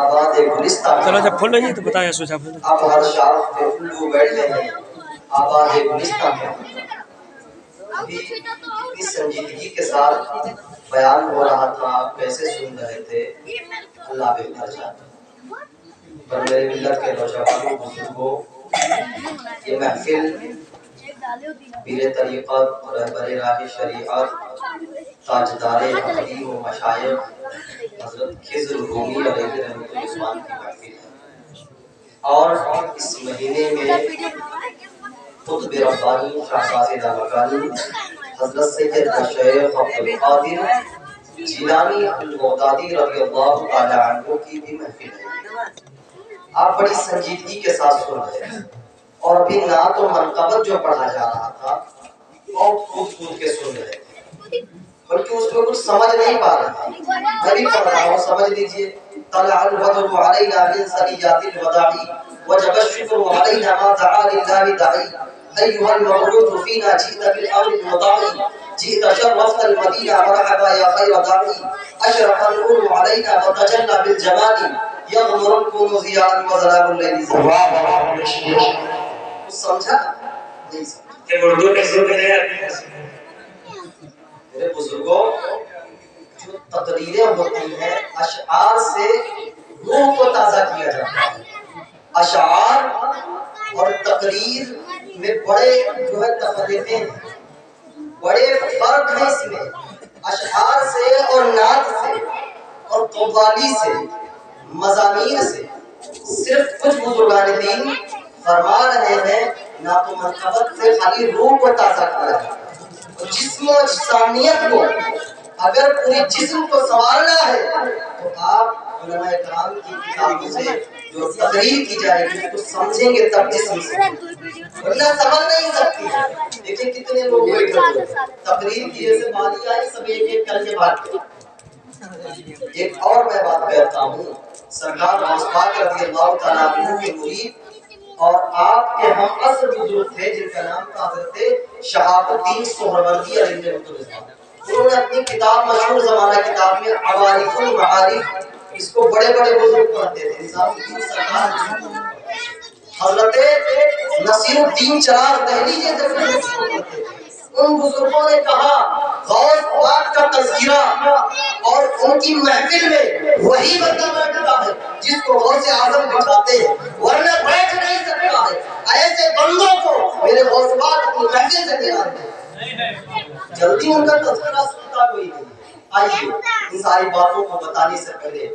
آباد گلستان چلو جب کھول رہی ہے تو بتائیں سوچا پھر اب ہر شاخ پہ الو بیٹھے ہیں آباد گلستان میں ابھی کتنی سنجیدگی کے ساتھ بیان ہو رہا تھا، آپ کیسے سن رہے تھے اللہ بہتر جانتا۔ پر میرے ملت کے نوجوانوں بزرگوں، یہ محفل پیر طریقت، رہبر راہ شریعت، تاجدار حقیق و مشائخ حضرت خضر رومی علیہ رحمۃ العثمان کی محفل ہے، اور اس مہینے میں قطب ربانی شہباز دامکانی حضرت سید شیخ عبدالقادر جیلانی البغدادی رضی اللہ تعالی عنہ کی بھی محفل ہے۔ آپ بڑی سنجیدگی کے ساتھ سن رہے ہیں، اور ابھی نعت و منقبت جو پڑھا جا رہا تھا بہت خوب کے سن رہے تھے، بلکہ اس میں کچھ سمجھ نہیں پا رہا، میں بھی پڑھ رہا ہوں، سمجھ لیجئے۔ طلع البدر علینا من ثنیات الوداع وجب الشکر علینا ما دعا للہ داعی ایها المبعوث فینا جئت بالامر المطاع جئت شرفت المدینہ مرحبا یا خیر داعی اشرق النور علینا وتجلی بالجمال یغمر الکون ضیاء وظلام اللیل زمان۔ کچھ سمجھا نہیں سمجھا کہ اردو کیسے کرے میرے بزرگوں، جو تقریریں ہوتی ہیں اشعار سے روح کو تازہ کیا جاتا ہے۔ اشعار اور تقریر میں بڑے جو ہے تفریقیں ہیں، بڑے فرق ہیں اس میں۔ اشعار سے اور نعت سے اور قوالی سے، مزامیر سے، صرف کچھ بزرگان دین فرما رہے ہیں نعت و منقبت سے خالی روح کو تازہ کیا جاتا ہے، جسم و جسمانیت کو اگر پورے جسم کو سنوارنا ہے تو آپ علماء کرام کی کتابوں سے جو تقریر کی جائے گی اس کو سمجھیں گے تب جسم سے، ورنہ سمجھ نہیں سکتی۔ دیکھیں کتنے لوگ بیٹھے ہوئے تقریر کی جیسے بانی آئی سب ایک ایک کر کے بات کریں۔ ایک اور میں بات کہتا ہوں، سرکار غوث پاک رضی اللہ تعالیٰ عنہ کے مرید اور آپ کے ہم عصر بزرگ تھے جن کا نام تھا حضرت شہاب الدین سہروردی علیہ السلام۔ انہوں نے اپنی کتاب مشہور زمانہ کتاب میں عوارف المعارف، اس کو بڑے بڑے بزرگ پڑھتے تھے، نظام الدین سرکار حضرت نصیر الدین چراغ دہلی جیسے بزرگ پڑھتے تھے۔ ان بزرگوں نے کہا غوث پاک کا تذکرہ اور ان کی محفل میں وہی بندہ بیٹھتا ہے جس کو غوث اعظم بٹھاتے ہیں، ورنہ بیٹھ نہیں سکتا ہے۔ ایسے بندوں کو میرے غوث پاک کی محفل سے نکالتے ہیں، جلدی ان کا تذکرہ سنتا کوئی نہیں۔ آئیے ان ساری باتوں کو بتانے سے پہلے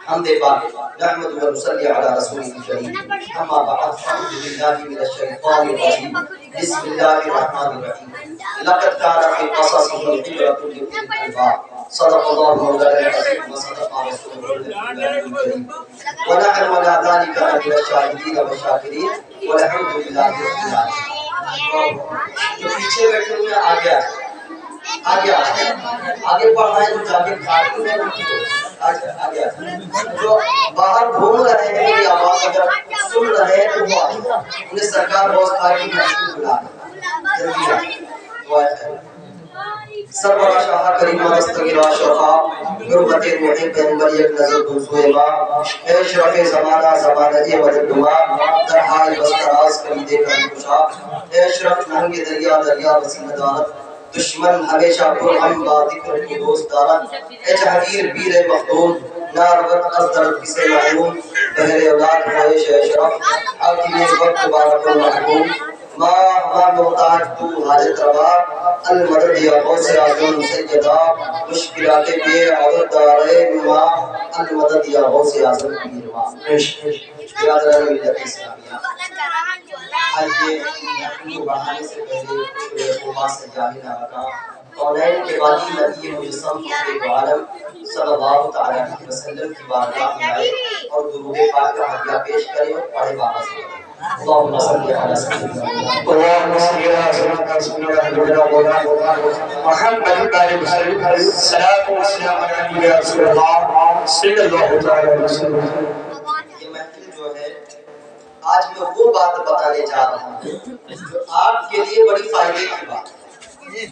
ہم دے پاک نحمد و نصلی علی رسول کریم، اما بعد فاعوذ باللہ من الشیطان الرجیم، بسم اللہ الرحمن الرحیم، لقد کان فی قصصہم عبرۃ لأولی الالباب، صدق اللہ مولانا العظیم وصدق رسولہ النبی الکریم، ونحن علی ذلک من الشاہدین والشاکرین والحمد للہ رب العالمین۔ جو پیچھے بیٹھے ہوئے آگے آگے آگے پڑھنا ہے، جو جا کے کھاتی ہے آگے جو باہر گھوم رہے ہیں میری آواز اگر سن رہے ہیں تو وہ آئے، انہیں سرکار غوث پاک کی محفل بلا جلدی آئے۔ سربراہ شاہ کریم دستگیر شفا حرمت روح پیغمبر یک نظر دوزوئے ماں اے شرف زمانہ زمانہ مدد دعا درہائے بستراز کلیدے کرم کشا اے شرف نہنگ دریا دریا وسیع عدالت دشمن ہمیشہ پر ہم با ذکر کی دوست دارت اے جہانگیر بیر مخدوم ناربت از درد کسے محروم بہر اولاد خواہش اشرف حاکم وقت بارک المحکوم ماں محتاج تو حاجت روا المدد یا غوث اعظم سیدہ مشکلات بے عدد دارین ماں المدد یا غوث اعظم پیروا۔ برادران ملت اسلامیہ، آئیے محفل کو بڑھانے سے پہلے سورہ توبہ سے جاہنہ رکھا کونین کے والی نبی مجسم فقر عالم صلی اللہ تعالیٰ علیہ وسلم کی بارگاہ میں آئے اور درود پاک کا ہدیہ پیش کرے اور پڑھے واپس کرے۔ اللہم صلی علی سیدنا اللهم صل على سيدنا سيدنا مولانا محمد وعلى الصلاة والسلام على يا رسول الله صلی اللہ تعالی علیہ وسلم۔ یہ محفل جو ہے آج میں وہ بات بتانے جا رہا ہوں جو آپ کے لیے بڑی فائدے کی بات ہے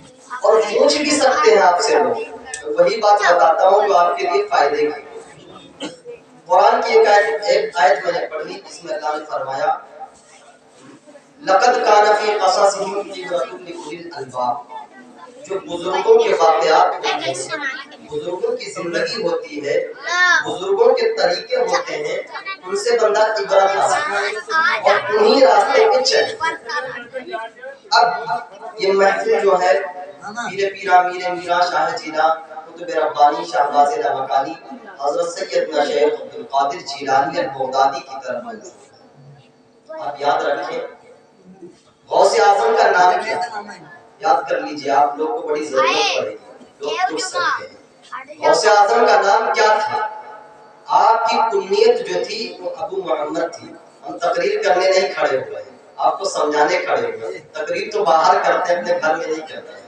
اور پوچھ بھی سکتے ہیں آپ سے لوگ، وہی بات بتاتا ہوں جو آپ کے لیے فائدے کی۔ قرآن کی ایک آیت میں نے پڑھی، اس میں اللہ نے فرمایا لقد کان فی قصصہم عبرۃ لأولی الالباب، جو بزرگوں کے واقعات ہوتے ہیں، بزرگوں کی زندگی ہوتی ہے، بزرگوں کے طریقے ہوتے ہیں، ان سے بندہ عبرت حاصل اور انہی راستے پہ چلے۔ اب یہ محفل جو ہے پیر پیرا میر میرا شاہ جینا قطب ربانی شاہ باز لامکانی حضرت سیدنا شیخ عبد القادر جیلانی البغدادی کی طرف ہے۔ آپ یاد رکھیں غوث اعظم کا نام کیا؟ یاد کر لیجئے، آپ لوگ کو بڑی ضرورت پڑے گی، لوگ پوچھ سکتے ہیں غوث اعظم کا نام کیا تھا؟ آپ کی کنیت جو تھی وہ ابو محمد تھی۔ ہم تقریر کرنے نہیں کھڑے ہوئے ہیں، آپ کو سمجھانے کھڑے ہوئے ہیں، تقریر تو باہر کرتے ہیں، اپنے گھر میں نہیں کرتے ہیں۔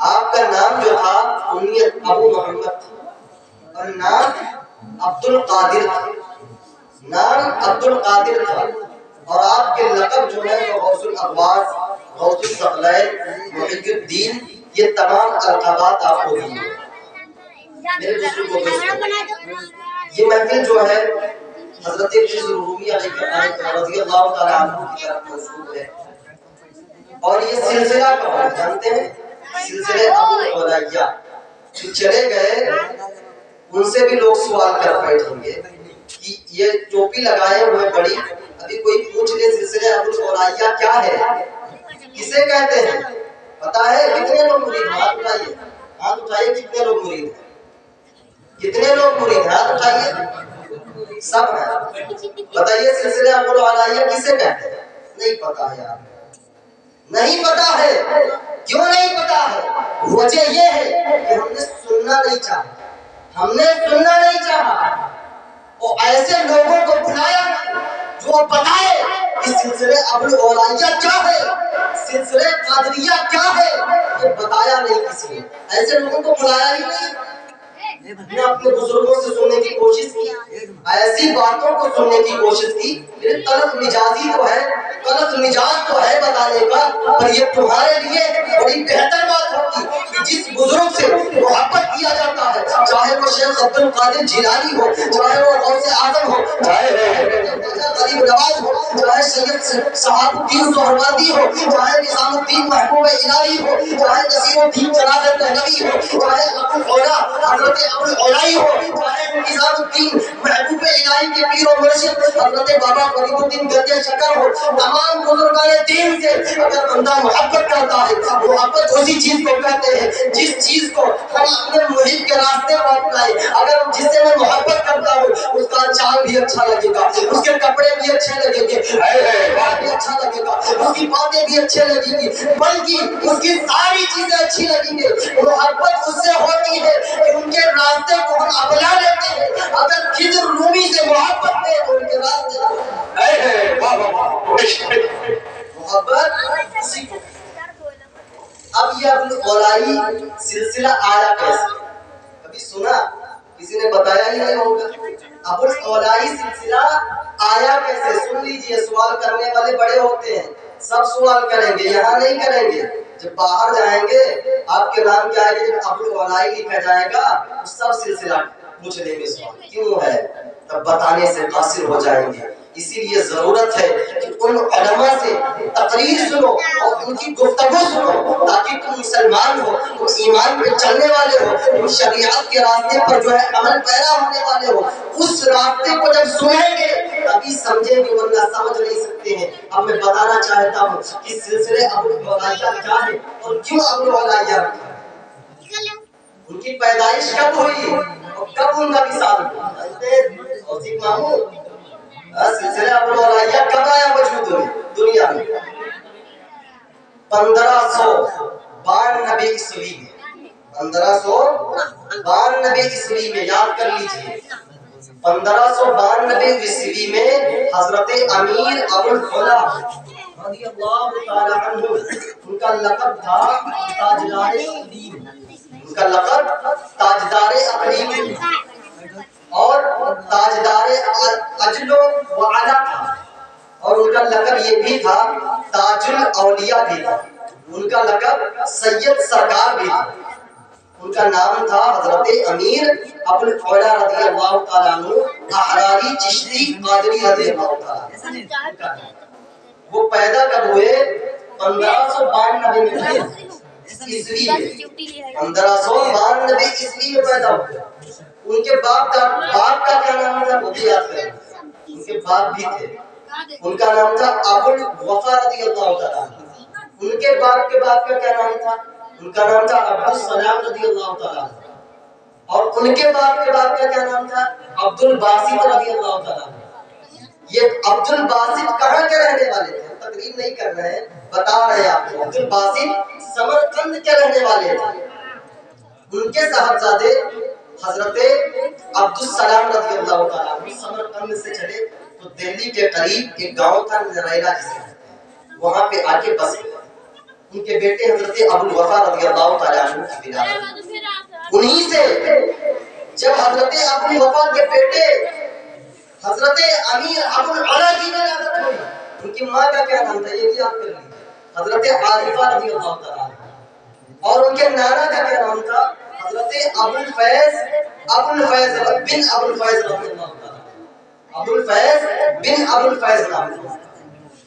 آپ کا نام جو تھا کنیت ابو محمد تھی اور نام عبد القادر تھا، نام عبد القادر تھا، اور آپ کے لقب جو ہے وہ غوث الاغواث، غوث الثقلین، محی الدین، یہ تمام القابات آپ کو دی ہیں۔ میرے بزرگوں یہ محفل جو ہے حضرت فیض الرومی رضی اللہ تعالی عنہ کی طرف منسوب ہے، اور یہ سلسلہ کہاں جانتے ہیں؟ سلسلے ابو العلیہ جو چلے گئے ان سے بھی لوگ سوال کر بیٹھیں گے کہ یہ ٹوپی لگائے ہوئے بڑی، ابھی کوئی پوچھ لے سلسلے ابو العلیہ کیا ہے، کسے کہتے ہیں، پتا ہے؟ کتنے لوگ مرید ہیں؟ ہاتھ اٹھائیے، ہاتھ اٹھائیے، کتنے لوگ مرید ہیں؟ کتنے لوگ مرید ہیں؟ ہاتھ اٹھائیے، سب ہیں۔ بتائیے سلسلے ابو العلیہ کسے کہتے ہیں؟ نہیں پتا ہے یار، نہیں پتا ہے۔ کیوں نہیں پتا ہے؟ وجہ یہ ہے کہ ہم نے سننا نہیں چاہا، ہم نے سننا نہیں چاہا۔ وہ ایسے لوگوں کو بلایا جو بتائے کہ سلسلے ابو العلیہ کیا ہے، سلسلے قادریہ کیا ہے، یہ بتایا نہیں کسی نے، ایسے لوگوں کو بلایا ہی نہیں۔ میں اپنے بزرگوں سے سننے کی کوشش کی، ایسی باتوں کو سننے کی کوشش کی، لیکن طلب مجازی تو ہے، طلب مجاز تو ہے بتانے کا، پر یہ تمہارے لیے بڑی بہتر بات ہوگی کہ جس بزرگ سے محبت کیا جاتا ہے، چاہے وہ شیخ عبد القادر جیلانی ہو، چاہے وہ غوث اعظم ہو، چاہے غریب نواز ہو، چاہے سید صحاب الدین سہروردی ہو، چاہے نظام الدین محبوب الہی ہو، چاہے نصیر الدین جلال دہلوی ہو، چاہے ابو العلا حضرت ابو العلائی ہو، چاہے نظام الدین محبوب الہی کے پیر و مرشد حضرت بابا فرید الدین گردیہ شکر ہو، تمام بزرگان دین سے اگر بندہ محبت کرتا ہے، محبت اسی چیز کو کہتے ہیں جس چیز کو ہم اپنے محب کے راستے پر اپنائیں۔ اگر جس سے میں محبت کرتا ہوں اس کا چال بھی اچھا لگے گا، اس کے کپڑے بھی اچھے لگیں گے، بھی اچھا لگے گا، اس کی باتیں بھی اچھے لگیں گی، بلکہ اس کی ساری چیزیں اچھی لگیں گے۔ محبت اس سے ہوتی ہے کہ ان کے راستے کو ہم اپنا لیتے ہیں۔ اگر خضر رومی سے محبت ہے تو ان کے راستے محبت اسی کو۔ اب یہ ابو العلائی سلسلہ آیا کیسے؟ کبھی سنا؟ کسی نے بتایا ہی نہیں ہوگا۔ ابو العلائی سلسلہ آیا کیسے؟ سن لیجئے، سوال کرنے والے بڑے ہوتے ہیں، سب سوال کریں گے، یہاں نہیں کریں گے۔ جب باہر جائیں گے آپ کے نام کیا ہے، جب ابو العلائی لکھا جائے گا سب سلسلہ پوچھ لیں گے سوال کیوں ہے، تب بتانے سے قاصر ہو جائیں گے۔ اسی لیے ضرورت ہے کہ ان علماء سے تقریر سنو اور ان کی گفتگو سنو، تاکہ تم مسلمان ہو، تم ایمان پہ چلنے والے ہو، تم شریعت کے راستے پر جو ہے عمل پیرا ہونے والے ہو۔ اس راستے کو جب سنیں گے تبھی سمجھیں گے، ورنہ سمجھ نہیں سکتے ہیں۔ اب میں بتانا چاہتا ہوں کہ سلسلے ابو العلائی کیا ہے اور کیوں ابو العلائی رکھا، ان کی پیدائش کب ہوئی اور کب ان کا وصال ہوا۔ سلسلہ ابو العلائی کب آیا وجود میں دنیا میں؟ 1592 عیسوی میں، 1592 عیسوی میں، یاد کر لیجئے 1592 عیسوی میں حضرت امیر ابو العلا رضی اللہ تعالی عنہ، ان کا لقب تھا تاجدار اقلیم، ان کا لقب تاجدار اقلیم اور تاجدار اجل و علا تھا، اور ان کا لقب یہ بھی تھا تاج الاولیاء بھی تھا، ان کا لقب سید سرکار بھی تھا۔ ان کا نام تھا حضرت امیر ابو العلا رضی اللہ تعالیٰ عنہ चिश्ती कादरी रज़ियल्लाहु ताला। वो पैदा कब हुए? 1592 में, ईस्वी में, 1592 ईस्वी में पैदा हुए। उनके बाप का क्या नाम था वो भी याद करें। उनके बाप भी थे, उनका नाम था अबुल वफा रज़ियल्लाहु ताला। उनके बाप का क्या नाम था? उनका नाम था अब्दुल सलाम रज़ियल्लाहु ताला। और उनके बाप का क्या नाम था? अब्दुल बासित रज़ियल्लाहु ताला। ये अब्दुल बासित कहाँ के रहने वाले थे? तकरीर नहीं कर रहे हैं, बता रहे हैं आपको। अब्दुल बासित समरकंद के रहने वाले थे। उनके साहबजादे हजरत अब्दुल सलाम रज़ियल्लाहु ताला समरकंद से चले तो दिल्ली के करीब एक गांव था नरैना जिसे, वहां पे आके बसे। उनके बेटे हजरत अबुल वफा रज़ियल्लाहु ताला अन्हु की विलादत उन्हीं से। जब हजरत अबुल वफा के बेटे हजरत अमीर अबुल अला की विलादत हुई, उनकी माँ का क्या नाम था ये भी याद कर लीजिए, हजरत आरिफा रज़ियल्लाहु ताला। और उनके नाना का क्या नाम था? हजरत अबुल फैज बिन अबुल फैज रज़ियल्लाहु ताला। अबुल फैज बिन अबुल फैज नाम था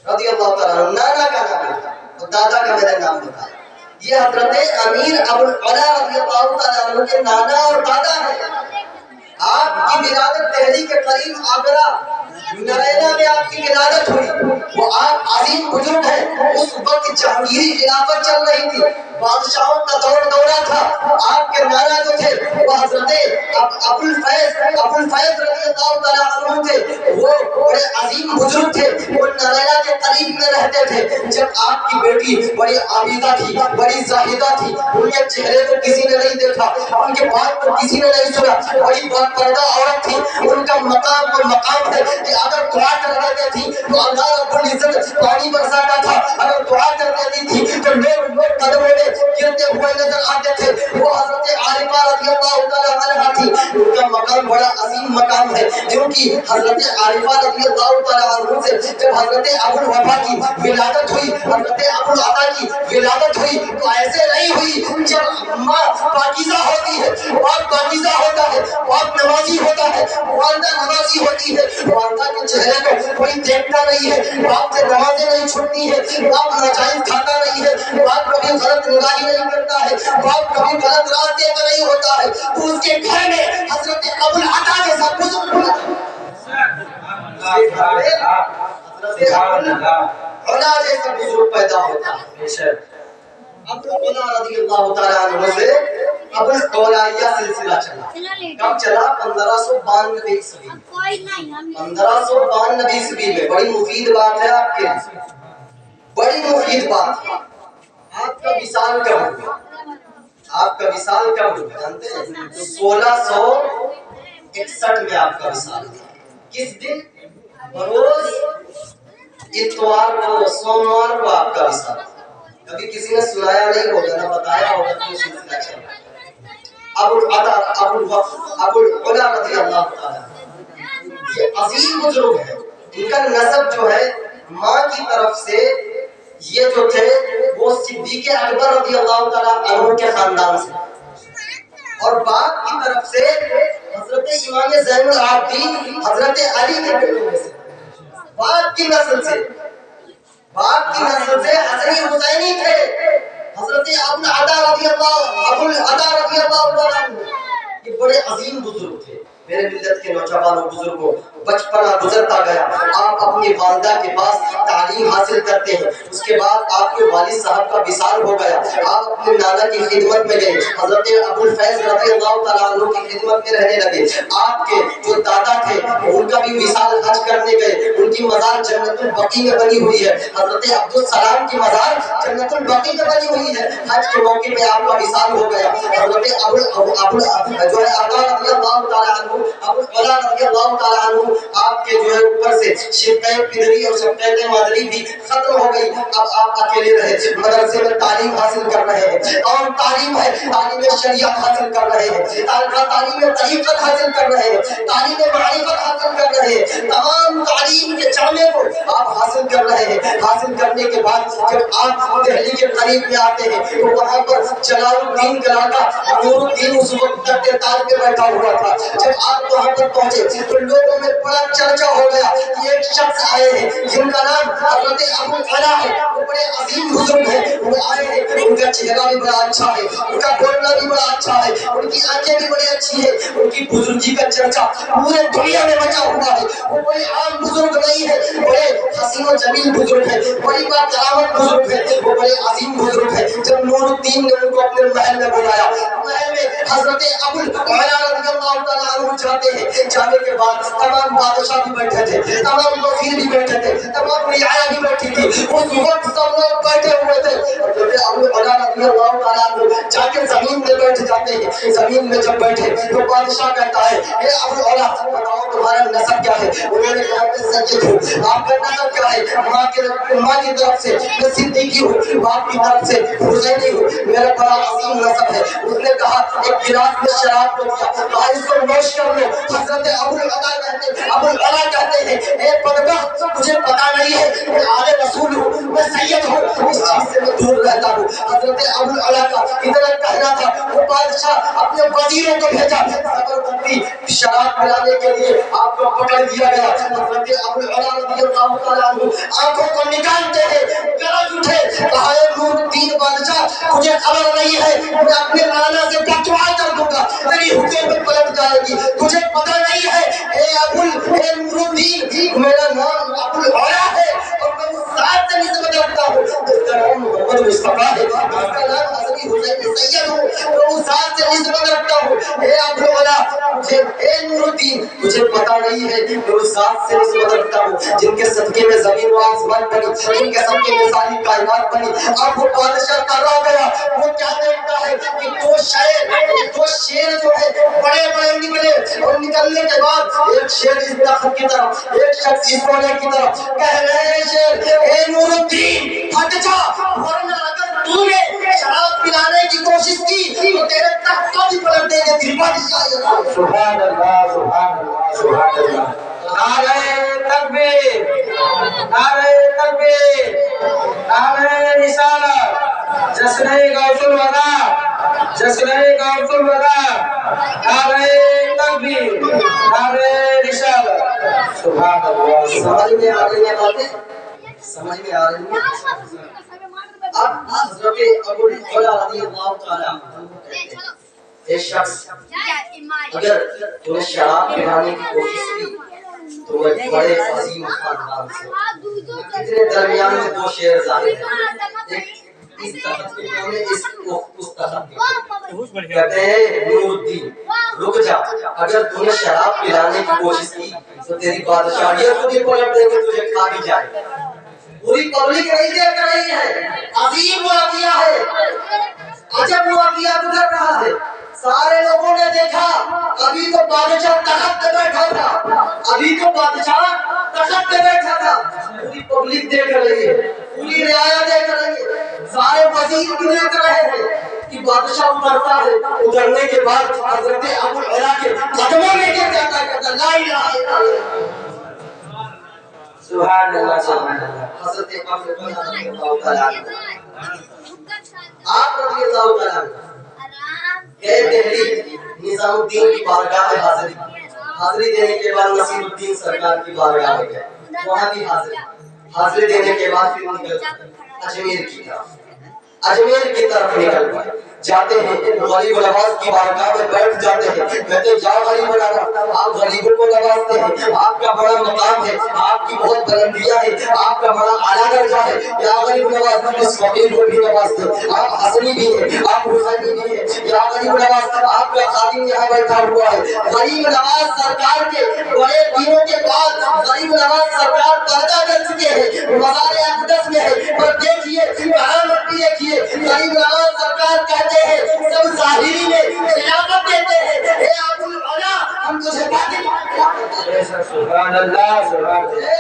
रज़ियल्लाहु ताला। नाना का नाम था और दादा का मैंने नाम बताया। ये हजरत अमीर अबुल अला रज़ियल्लाहु ताला के नाना और दादा हैं। आपकी विलादत दिल्ली के करीब आगरा नरैना में आपकी विलादत हुई। वो आप अजीम बुजुर्ग हैं। उस वक्त जहांगीरी खिलाफत चल रही थी, बादशाहों का दौरा था। आपके नाना जो थे वो हजरत अबुल फैज रज़ियल्लाहु ताला अन्हु थे। वो बड़े अजीम बुजुर्ग थे, वो नरैना के करीब में रहते थे। जब आपकी बेटी बड़ी आबिदा थी, बड़ी जाहिदा थी, उनके चेहरे को किसी ने नहीं देखा, उनके बात को किसी ने नहीं सुना, बड़ी पर्दा औरत थी। उनका मकाम है कि अगर दुआ कर रही थी तो अल्लाह रब्बुल इज्जत पानी बरसाता था। अगर दुआ कर रही थी तो लोग कदमों में गिरते हुए नजर आते थे। वो हजरत आरिफा रज़ियल्लाहु ताला अन्हा थी। उनका मकाम बड़ा अजीम मकाम है, क्योंकि हजरत आरिफा रज़ियल्लाहु ताला अन्हा से जब हजरत अबुल वफा की विलादत हुई, हजरत अबुल अता की विलादत हुई, तो ऐसे नहीं हुई। जब माँ पाकीज़ा होती है, बाप पाकीज़ा होता है, बाप नमाजी होता है, वालिदा नमाजी होती है, वालिदा के चेहरे को कोई देखता नहीं है, बाप से नमाजें नहीं छूटती है, बाप नाजायज खाता नहीं है, बाप कभी गलत निगाही नहीं करता है, बाप कभी गलत रास्ते पर नहीं होता है, तो उसके घर में हजरत अबुल अता जैसा बुजुर्ग पैदा होता है। अबुल अला रज़ियल्लाहु ताला अन्हु से अबुल औलाइया सिलसिला चला। कब चला? 1592 ईस्वी। 1592 ईस्वी में। बड़ी मुफीद बात है आपके लिए, बड़ी मुफीद बात है। आपका विसाल कब हुआ? आपका विसाल कब हुआ जानते हैं? 1661 में आपका विसाल हुआ। किस दिन? बरोज इतवार को, सोमवार को आपका विसाल। कभी किसी ने सुनाया नहीं होगा, ना बताया होगा तो सिलसिला चला। अबुल उला रज़ियल्लाहु ताला ये अजीम बुजुर्ग है। इनका नसब जो है माँ की तरफ से, ये जो थे वो सिद्दीक़ अकबर रज़ियल्लाहु ताला अन्हु के खानदान से, और बाप की तरफ से हजरत इमाम ज़ैनुल आबिदीन हजरत अली के बेटों में से। बाप की नस्ल से हसनी हुसैनी थे। हजरत अबुल अता रज़ियल्लाहु ताला ये बड़े अजीम बुजुर्ग थे। मेरे मिल्लत के नौजवानों बुजुर्गों, बचपना गुजरता गया, आप अपनी वालिदा के पास तालीम हासिल करते हैं, उसके बाद आपके वालिद साहब का विसाल हो गया, आप अपने नाना की खिदमत में गए, हजरत अबुल फैज रज़ियल्लाहु ताला अन्हु की खिदमत में रहने लगे। आपके जो दादा थे उनका भी विसाल हज करने गए, उनकी मज़ार जन्नतुल बकी में बनी हुई है। हजरत अब्दुल सलाम की मज़ार जन्नतुल बकी में बनी हुई है। हज के मौके पे आपका विसाल हो गया। हजरत अबुल जो है अता रज़ियल्लाहु ताला अन्हु, अबुल उला रज़ियल्लाहु ताला अन्हु, आपके जो है ऊपर से शिफ़क़े पिदरी और शिफ़क़े मदरी भी खत्म हो गई। अब आप अकेले रहे, मदरसे में तालीम हासिल कर रहे हैं, और तालीम है तालीम शरीयत हासिल कर रहे हैं, तालीम तरीक़त हासिल कर रहे हैं, तालीम मारिफत हासिल कर रहे हैं, तमाम तालीम के जामे को आप हासिल कर रहे हैं। हासिल करने के बाद जब आप दिल्ली के करीब में आते हैं तो वहाँ पर जलालुद्दीन का लड़का नूरुद्दीन उस वक्त तख्ते ताज पे बैठा हुआ था। जब आप वहाँ पर पहुंचे तो लोगों में बड़ा चर्चा हो गया कि एक शख्स आए हैं जिनका नाम हजरत अबू अला है, वो बड़े अजीम बुजुर्ग हैं, वो आए हैं, उनका चेहरा भी बड़ा अच्छा है, उनका बोलना भी बड़ा अच्छा है, उनकी आंखें भी बड़ी अच्छी है, उनकी बुजुर्गी का चर्चा पूरे दुनिया में मचा हुआ है। वो कोई आम बुजुर्ग नहीं है, बड़े हसीन और जमील बुजुर्ग है, बड़ी बाकरामत बुजुर्ग है, वो बड़े अजीम बुजुर्ग है। जब नूरुद्दीन ने उनको अपने महल में बुलाया, महल में हजरत अबुल अला रज़ियल्लाहु तआला अन्हु जाते हैं, जाने के बाद तमाम बादशाह भी बैठे थे, तमाम वजीर भी बैठे थे, तमाम रियाया भी बैठी थी, उस वक्त सब लोग बैठे हुए थे। हजरत अबुल अला रज़ियल्लाहु तआला अन्हु जाके जमीन में बैठ जाते हैं। जमीन में जब बैठे तो बादशाह कहता है, ए अबुल अला बताओ तुम्हारा नसब क्या है? उन्होंने कहा मैं सैयद हूँ। आपका नसब क्या है? माँ की तरफ से मैं सिद्दीकी हूँ, बाप की तरफ से हुसैनी हूँ, मेरा बड़ा अजीम नसब है। उसने कहा एक गिलास में शराब को दिया, कहा इसको नोश कर लो। हजरत अबुल अला कहते हैं, ए बदबख्त तुझे पता नहीं है मैं आले रसूल हूँ, मैं सैयद हूँ, इस चीज से मैं दूर रहता हूँ। हजरत अबुल अला का इतना कहना था, वो बादशाह अपने वजीरों को भेजा, जबरदस्ती शराब पिलाने के लिए आपको पकड़ दिया गया। हजरत अबुल अला रज़ियल्लाहु तआला अन्हु आंखों को निकालते हैं, गरज उठे, कहा ए नूरुद्दीन बादशाह मुझे खबर नहीं है, मैं अपने नाना से बददुआ कर दूंगा, तेरी हुकूमत पलट जाएगी, तुझे पता नहीं है ए नूरुद्दीन मेरा नाम अबुल अला है और मैं उस साथ से निस्बत रखता हूँ जिसका नाम मोहम्मद मुस्तफा है, जिसका नाम हज़रत हुसैन सैयद हूँ, मैं उस साथ से निस्बत रखता हूँ। ए अबुल अला ए नूरुद्दीन तुझे पता नहीं है मैं उस साथ से निस्बत रखता हूँ जिनके सदके में जमीन व आसमान बनी, जिनके सदके में सारी कायनात बनी। अब वो बादशाह कर रहा गया, वो क्या देखता है कि दो शेर जो है बड़े बड़े निकले, और निकलने के बाद एक शेर इस तख्त की तरफ, एक शख्स इस कोने की तरफ, कह रहे हैं शेर ए नूरुद्दीन हट जा, वरना अगर तूने शराब पिलाने की कोशिश की तो तेरे तख्त को भी पलट देंगे तेरी बादशाह। सुभान अल्लाह, सुभान अल्लाह, सुभान अल्लाह। नारे तकबीर, नारे तकबीर, नारे रिसालत, जश्न गौसुल वदा, जश्न गौसुल वदा, नारे तकबीर, नारे रिसालत। सुभान अल्लाह। समझ में आ रही है बातें? समझ में आ रही है? अब हजरत अबुल अला रज़ियल्लाहु तआला अन्हु एक शख्स अगर तूने शराब पिलाने की कोशिश की तो मैं बड़े अजीम खानदान से, इतने दरमियान में दो शेर जाहिर हैं, एक इस तख्त के कोने, इस उस तख्त के, कहते हैं नूरुद्दीन रुक जा, अगर तूने शराब पिलाने की कोशिश की तो तेरी बादशाहियत खुद ही पलट देंगे, तुझे खा भी जाए। पूरी पब्लिक नहीं देख रही है, अजीम वाक़िया है, अजब वाक़िया गुजर रहा है। सारे लोगों ने देखा, अभी तो बादशाह तख्त पे बैठा था, अभी तो बादशाह तख्त पे बैठा था, पूरी पब्लिक देख रही है, पूरी रियाया देख रही है, सारे वजीर भी देख रहे हैं कि बादशाह उतरता है, उतरने के बाद हजरत अबुल अला के कदमों में गिर जाता है, ला इलाहा इल्लल्लाह। सुभान अल्लाह, सुभान अल्लाह। हजरत अबुल अला रज़ियल्लाहु तआला आप रज़ियल्लाहु तआला गए दिल्ली निजामुद्दीन की बारगाह में हाजिरी देने के बाद नसीरुद्दीन सरकार की बारगाह में गए, वहाँ भी हाजिरी देने के बाद फिर निकल अजमेर की तरफ निकल गए। जाते हैं गरीब नवाज की बारगाह में बैठ जाते हैं, कहते हैं जाओ गरीब नवाज, आप गरीबों को नवाजते हैं, आपका बड़ा मकाम है, आपकी बहुत बुलंदियां है, आपका बड़ा आला दर्जा है, या गरीब नवाज इस फकीर को भी नवाजते, आप हसनी भी है, आप हुसैनी भी है, या गरीब नवाज आपका खादिम यहाँ बैठा हुआ है। गरीब नवाज सरकार के बड़े दिनों के बाद गरीब नवाज सरकार पर्दा कर चुके हैं, मज़ार अक़दस में है, पर देखिए देखिए गरीब नवाज सरकार कहते हैं, सब ज़ाहिरी में खिलाफत देते हैं, ए अबुल अला हम तुझे बातें मानते हैं। सुभान अल्लाह, सुभान अल्लाह।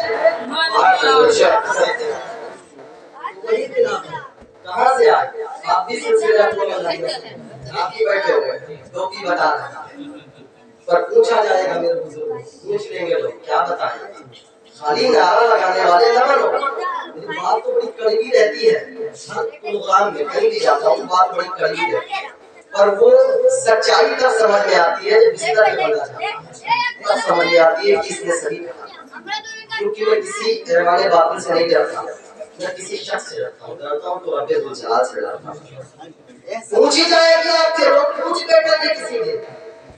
कहाँ से आए? आप भी सिलसिला आप भी बैठे हुए टोपी बता रहे हैं, पर पूछा जाएगा मेरे बुजुर्ग, पूछ लेंगे लोग क्या बताएं, खाली नारा लगाने वाले न बनो। मेरी बात तो बड़ी कड़वी रहती है, हर प्रोग्राम में कहीं भी जाता हूँ बात बड़ी कड़वी है, पर वो सच्चाई तब समझ में आती है जब बिस्तर पे बंदा जाता है। तब समझ में आती है कि इसने सही कहा। क्योंकि मैं किसी रहमाने बातिल से नहीं डरता, मैं किसी शख्स से डरता हूँ तो रब्बे ज़ुल जलाल से डरता हूँ। पूछी जाएगी आपसे, लोग पूछ बैठेंगे किसी ने,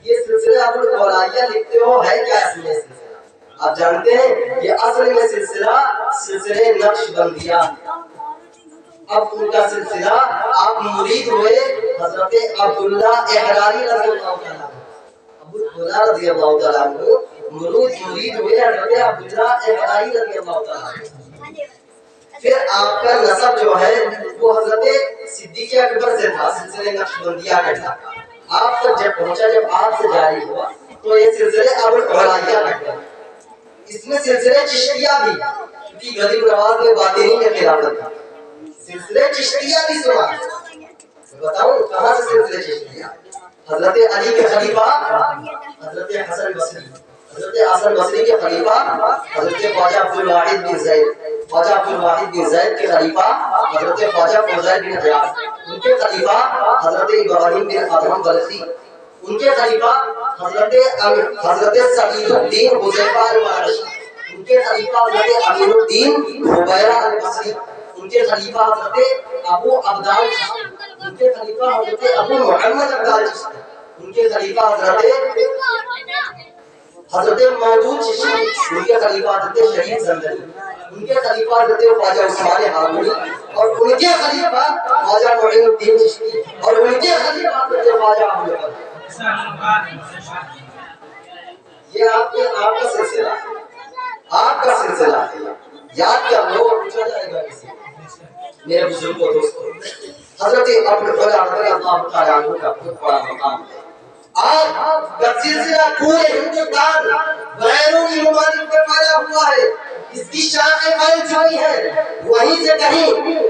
ये सिलसिला अबुल औलाइया लिखते हो, है क्या इसमें सिलसिला? आप जानते हैं ये असल में सिलसिले नक्शबंदिया। अब उनका सिलसिला, आप मुरीद हुए हजरत अब्दुल्ला एहरारी रज़ियल्लाहु तआला, अब्दुल्ला रज़ियल्लाहु तआला मुरीद हुए हजरत अब्दुल्ला एहरारी रज़ियल्लाहु तआला। फिर आपका नसब जो है वो हजरत सिद्दीक़ अकबर से था, सिलसिले नक्शबंदिया का था। आप तक जब पहुंचा, जब आपसे जारी हुआ तो ये सिलसिले अबुल औलाइया का था। इसमें सिलसिले चिश्तिया भी, क्योंकि गरीब नवाज में बातिनी में खिलाफत था, सिलसिले चिश्तिया भी सुना। बताऊं कहां से सिलसिले चिश्तिया? हजरत अली के खलीफा हजरत हसन बसरी, हजरत हसन बसरी के खलीफा हजरत ख्वाजा अब्दुल वाहिद बिन ज़ैद, ख्वाजा अब्दुल वाहिद बिन ज़ैद के खलीफा हजरत ख्वाजा फुज़ैल बिन गियास, उनके खलीफा हजरत इब्राहिम बिन अदहम बलखी, उनके खलीफा हजरत सईदुद्दीन हुज़ैफा अल-मरशी, उनके खलीफा हजरत अमीरुद्दीन हुबैरा अल-बसरी, उनके खलीफा हजरत अबू अब्दाल चिश्ती, उनके खलीफा हजरत अबू मोहम्मद अब्दाल चिश्ती, उनके खलीफा हजरत मौदूद चिश्ती, उनके खलीफा हजरत शरीफ ज़ंदनी, उनके खलीफा हजरत ख्वाजा उस्मान हारूनी, और उनके खलीफा ख्वाजा मुईनुद्दीन चिश्ती, और उनके खलीफा हजरत ख्वाजा अबू बकर। ये आपका सिलसिला, आपका सिलसिला है। याद कर लो, पूछा जाएगा किसी मेरे बुजुर्गों दोस्तों, हजरत अब्दुल रज़ियल्लाहु तआला अन्हु का बहुत बड़ा मकाम है। आप का सिलसिला पूरे हिंदुस्तान गैरों की ममालिक में फैला हुआ है, इसकी शाखें फैल चुकी है। वहीं से कहीं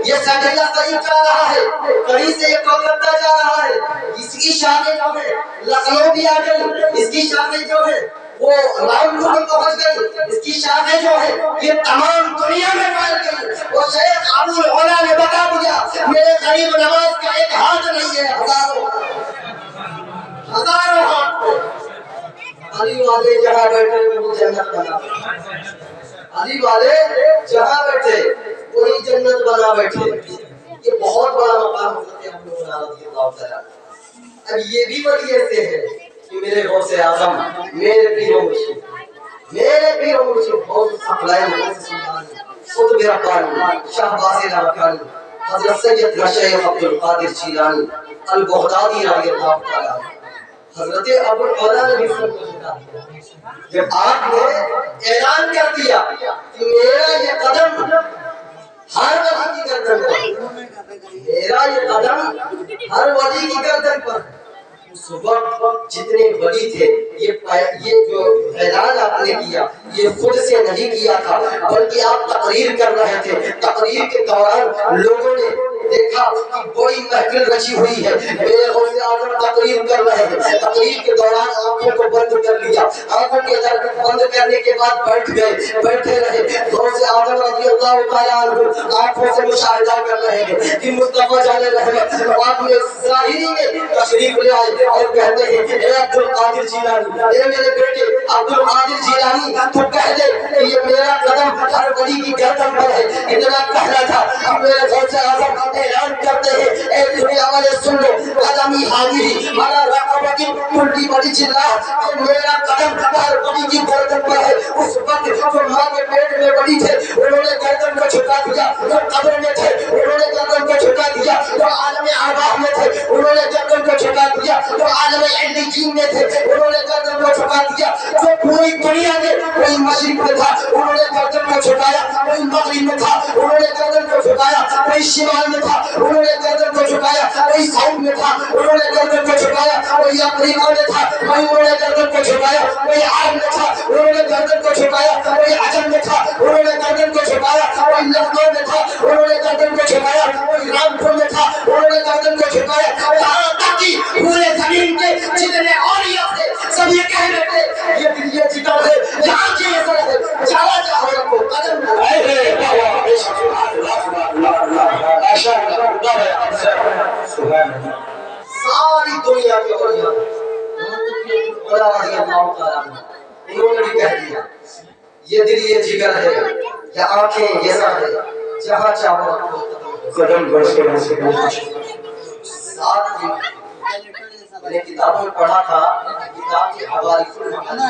ये सैटेलाइट कहीं जा रहा है, कहीं से ये कोलकाता जा रहा है, इसकी शाखें जो है लखनऊ भी आ गई, इसकी शाखें जो है वो रामपुर में पहुंच गई, इसकी शाखें जो है ये तमाम दुनिया में फैल गई। और शेख अबुल औला ने बता दिया मेरे गरीब नवाज का एक हाथ नहीं है, हजारों हाथ। अली वाले जहाँ बैठे वही जन्नत बना, अली वाले जहाँ बैठे वही जन्नत बना बैठे। ये बहुत बड़ा मकाम हज़रत अबू हुरैरा रज़ियल्लाहु तआला। अब ये भी वली ऐसे है कि मेरे गौसे आज़म, मेरे पीर मुर्शिद बहुत सफलाए मुझसे सुनानी, खुद मेरा पानी शाहबाज़ लारकानी, हज़रत सैयद शेख अब्दुल कादिर जीलानी अल बगदादी रज़ियल्लाहु तआला। हज़रत अबू औला ने भी सब कुछ बता दिया। जब आपने ऐलान कर दिया कि मेरा ये कदम हर वली की गर्दन पर, मेरा ये कदम हर वली की गर्दन पर, उस वक्त जितने वली थे ये जो ऐलान आपने किया ये खुद से नहीं किया था, बल्कि आप तकरीर कर रहे थे। तकरीर के दौरान लोगों ने देखा कि बड़ी महफिल रची हुई है, मेरे गौसे आज़म तकरीर कर रहे हैं। तकरीर के दौरान आंखों को बंद कर लिया, आंखों के बंद करने के बाद बैठ गए, बैठे रहे। गौसे आज़म रज़ियल्लाहु तआला अन्हु आंखों से मुशाहिदा कर रहे हैं कि मुस्तफा जाने रहमत आपने ज़ाहिरी में तशरीफ ले आए और कहते हैं ए अब्दुल कादिर जीलानी, ए मेरे बेटे अब्दुल कादिर जीलानी, तू कह दे कि ये मेरा कदम हर वली की गर्दन पर है। इतना कहना था। अब मेरे गौसे आज़म ऐलान करते हैं ए दुनिया वाले सुन लो, कदमी हाजिरी माना रक़बती कुल्ली बड़ी चिल्ला, मेरा कदम हर वली की गर्दन पर है। उस वक्त जो मां के पेट में बड़ी थे उन्होंने गर्दन को झुका दिया, जो कब्र में थे उन्होंने गर्दन को झुका दिया, जो आलम अरवाह में थे उन्होंने गर्दन को झुका दिया, जो आलम इल्लियीन में थे उन्होंने गर्दन को झुका दिया, जो पूरी दुनिया में कोई मशरिक में था उन्होंने गर्दन को झुकाया, कोई मगरिब में था उन्होंने गर्दन को झुकाया, कोई शिमाल में था उन्होंने गर्दन को झुकाया, कोई साउथ में था उन्होंने गर्दन को झुकाया, कोई अफ्रीका में था उन्होंने गर्दन को झुकाया, कोई अरब में था उन्होंने गर्दन को झुकाया, कोई अजम में था उन्होंने गर्दन को झुकाया, कोई लखनऊ में था उन्होंने गर्दन को झुकाया, कोई रामपुर में था उन्होंने गर्दन को झुकाया। यहाँ तक कि पूरे जमीन के जितने औलिया थे सब ये कह रहे थे ये जितना है यहाँ की असर है, चला जाओ रखो कदम सारी दुनिया के औलिया انہوں نے بھی کہہ دیا یہ دل یہ جگر ہے یا آنکھیں یہ سر ہے جہاں چاہو قدم برسے ساتھ ہی میں نے کتابوں میں پڑھا تھا کتاب کی حوالف المعانی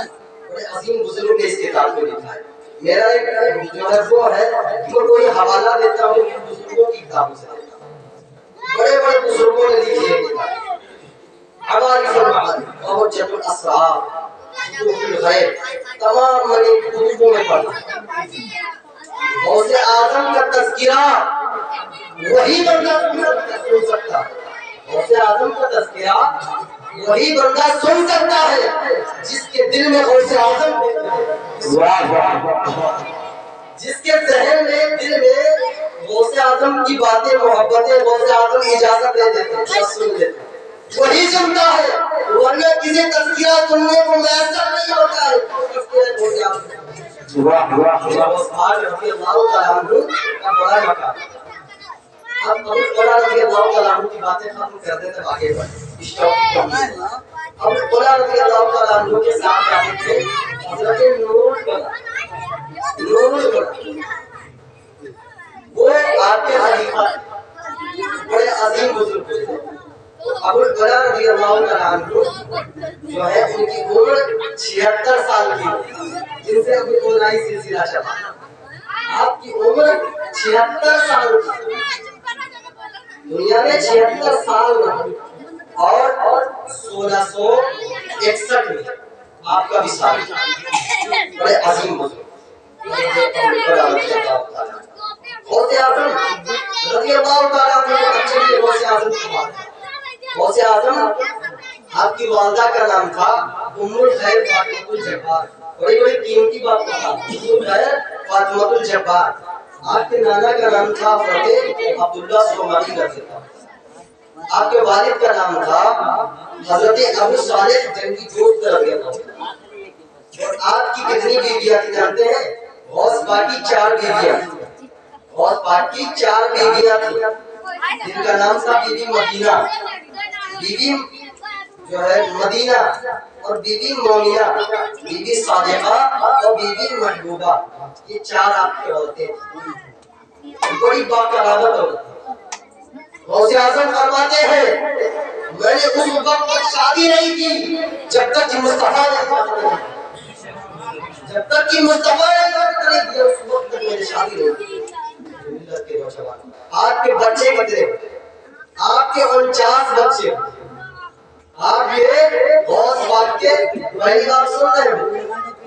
بڑے عظیم بزرگ نے اس کتاب کو لکھا ہے. میرا ایک جو ہے وہ ہے جو کوئی حوالہ دیتا ہوں بزرگوں کی کتابوں سے دیتا ہوں. بڑے بڑے بزرگوں نے لکھی ہے کتاب حوالف المعانی بہجت الاسرار فتوح الغیب تمام میں نے کتبوں میں پڑھا. غوث اعظم کا تذکرہ وہی بندہ سن سکتا ہے. غوث اعظم کا تذکرہ وہی بندہ سن سکتا ہے جس کے دل میں غوث اعظم جس کے ذہن میں دل میں غوث اعظم کی باتیں محبتیں غوث اعظم اجازت دے دیتے سن لیتے وہی سنتا ہے. ورنہ کسی تذکرہ سننے کو میسر نہیں ہوتا ہے. تذکرہ غوث اعظم رضی اللہ تعالیٰ عنہ کا بڑا مقام. اب ابو طلحہ رضی اللہ تعالیٰ عنہ کی باتیں ختم کر دیتے آگے بڑھیں. ابو طلحہ رضی اللہ تعالیٰ عنہ کے ساتھ آتے تھے حضرت نور وہ آپ کے خلیفہ بڑے عظیم بزرگ تھے. ابو طلحہ رضی اللہ تعالیٰ عنہ جو ہے ان کی عمر 76 سال کی جن سے ابھی طلحہ سلسلہ چلا. آپ کی عمر 76 سال کی دنیا میں 76 سال اور 1661 میں آپ کا وصال. بڑے عظیم بزرگ غوث اعظم رضی اللہ تعالیٰ عنہ اچھے لیے غوث اعظم کی بات ہے. غوث اعظم آپ کی والدہ کا نام تھا ام الخیر فاطمۃ الجبار. بڑی بڑی قیمتی بات تھا ام الخیر فاطمۃ الجبار. آپ کے نانا کا نام تھا فتح عبداللہ سومانی رضی اللہ. آپ کے والد کا نام تھا حضرت ابو صالح جنگی جوت رضی اللہ. اور آپ کی کتنی بیویاں تھیں جانتے ہیں؟ غوث پاک کی 4 بیویاں. غوث پاک کی 4 بیویاں تھیں جن کا نام تھا بی بی مدینہ, بی بی جو ہے مدینہ, اور بی بی مومنہ, بی بی صادقہ اور بی بی محبوبہ. یہ 4 آپ کے عورتیں بڑی باقرابت عورتیں. غوث اعظم فرماتے ہیں میں نے اس وقت تک شادی نہیں کی جب تک کہ مصطفیٰ نے جب تک کہ مصطفیٰ نے نہیں کیا اس وقت تک میں نے شادی نہیں کی. آپ کے بچے کتنے؟ آپ کے 49 بچے. آپ یہ غوث پاک کے پہلی بار سن رہے ہیں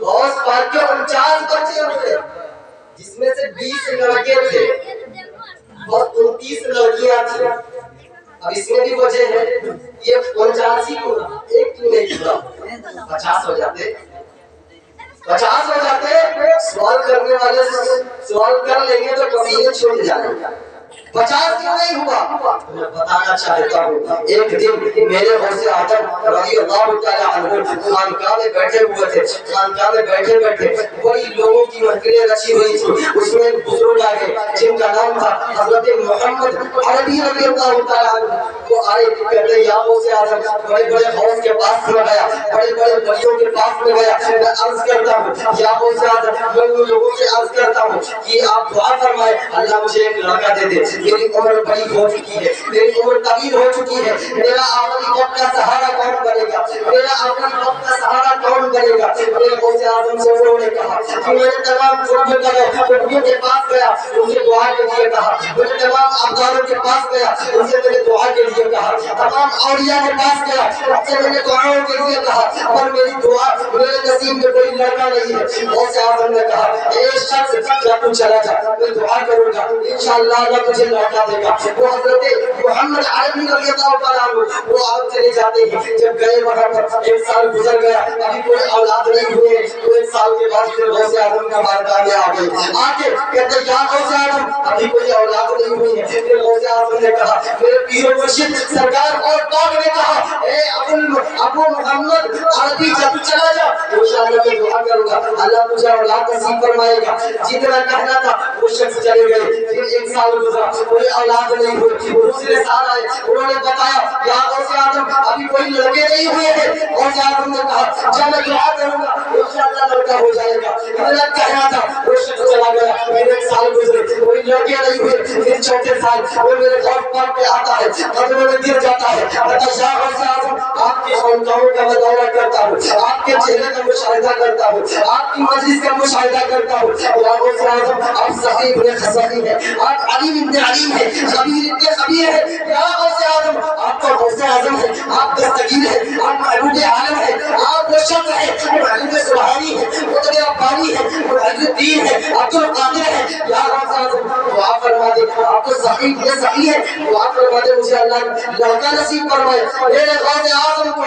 غوث پاک کے 49 بچے ہوتے جس میں سے 20 لڑکے تھے اور 29 لڑکیاں تھیں. اب اس میں بھی وجہ ہے یہ 49 ہی پورا ایک کیوں نہیں پورا 50 ہو جاتے 50 ہو جاتے. سوال کرنے والے سوال کر لیں گے تو کبھی چھوٹ جائیں گے. 50 کیوں نہیں ہوا؟ میں بتانا چاہتا ہوں ایک دن میرے غوث اعظم رضی اللہ تعالیٰ عنہ خانقاہ میں بیٹھے ہوئے تھے. خانقاہ میں بیٹھے بیٹھے بڑی لوگوں کی محفلیں رچی ہوئی تھی. اس میں بزرگ آئے جن کا نام تھا حضرت محمد عربی رضی اللہ تعالیٰ عنہ. وہ آئے کہتے یا غوث اعظم بڑے بڑے غوث کے پاس میں گیا, بڑے بڑے ولیوں کے پاس میں گیا. میں عرض کرتا ہوں یا غوث اعظم میں ان لوگوں سے عرض کرتا ہوں کہ آپ دعا فرمائیں اللہ مجھے ایک لڑکا دے دے. میری عمر بڑی ہو چکی ہے, میری عمر طویل ہو چکی ہے. میرا آخری وقت کا سہارا کون بنے گا؟ میرا آخری وقت کا سہارا کون بنے گا؟ میرے غوث اعظم سے انہوں نے کہا کہ میرے تمام قطبوں کے پاس گیا ان سے دعا کے لیے کہا. میرے تمام ابدالوں کے پاس گیا ان سے میں نے دعا کے لیے کہا. تمام اولیاء کے پاس گیا ان سے میں نے دعاؤں کے لیے کہا. اور میری دعا میرے نصیب میں کوئی لڑکا نہیں ہے. غوث اعظم نے کہا اے شخص کیا تو چلا جا, میں دعا کروں گا انشاءاللہ اللہ تجھے لڑکا دے گا. وہ حضرت محمد عربی رضی اللہ تعالیٰ عنہ وہ آپ چلے جاتے ہیں. جب گئے وہاں پر 1 سال گزر گیا, ابھی کوئی اولاد نہیں ہوئے تو 1 سال کے بعد پھر غوث اعظم کا بارگاہ میں آ گئے. آ کے کے کہتے یا غوث اعظم ابھی کوئی اولاد نہیں ہوئی ہے. پھر غوث اعظم نے کہا میرے پیر و مرشد سرکار اور پاک نے کہا اے ابو محمد عربی جب چلا جا انشاءاللہ میں دعا کروں گا اللہ تجھے اولاد نصیب فرمائے گا. جتنا کہنا تھا وہ شخص چلے گئے. پھر ایک سال گزرا کوئی اولاد نہیں ہوئی. دوسرے سال آئے انہوں نے بتایا یا غوث اعظم ابھی کوئی لڑکے نہیں ہوئے ہیں. غوث اعظم نے کہا جب میں دعا کروں گا انشاءاللہ لڑکا ہو جائے گا. اتنا کہنا تھا وہ شخص چلا گیا. پھر ایک سال گزرے کوئی لڑکے نہیں ہوئے. پھر چوتھے سال وہ میرے غوث پاک پہ آتا ہے قدموں میں گر جاتا ہے. کہتا یا غوث اعظم آپ کے خانقاہوں کا میں دورہ کرتا ہوں, آپ کے چہرے کا مشاہدہ کرتا ہوں, آپ کی مجلس کا مشاہدہ کرتا ہوں. یا غوث اعظم آپ صحیح ابن خزائی ہیں, آپ علیم ابن علیم ہیں, خبیر ابن خبیر ہیں. یا غوث اعظم آپ کا غوث اعظم ہے, آپ دستگیر ہیں, آپ معبود عالم ہیں, آپ وہ شخص ہیں معبود سبحانی ہیں, قطب ربانی ہیں, معز الدین ہیں, عبد القادر ہیں. یا غوث اعظم دعا فرما دے, آپ تو صحیح ابن صحیح ہیں, دعا فرما دے مجھے اللہ لڑکا نصیب فرمائے. میرے غوث اعظم کو